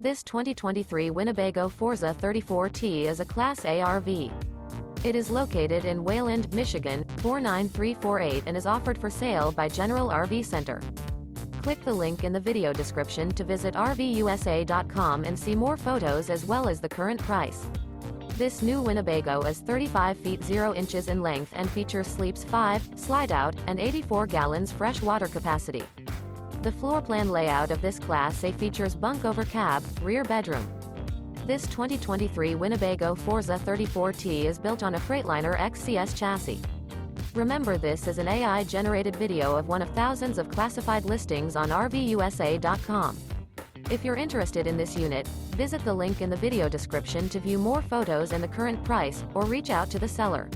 This 2023 Winnebago Forza 34T is a Class A RV. It is located in Wayland, Michigan, 49348 and is offered for sale by General RV Center. Click the link in the video description to visit RVUSA.com and see more photos as well as the current price. This new Winnebago is 35 feet 0 inches in length and features sleeps 5, Slideout, and 84 gallons fresh water capacity. The floor plan layout of this Class A features bunk over cab, rear bedroom. This 2023 Winnebago Forza 34T is built on a Freightliner XCS chassis. Remember, this is an AI-generated video of one of thousands of classified listings on RVUSA.com. If you're interested in this unit, visit the link in the video description to view more photos and the current price, or reach out to the seller.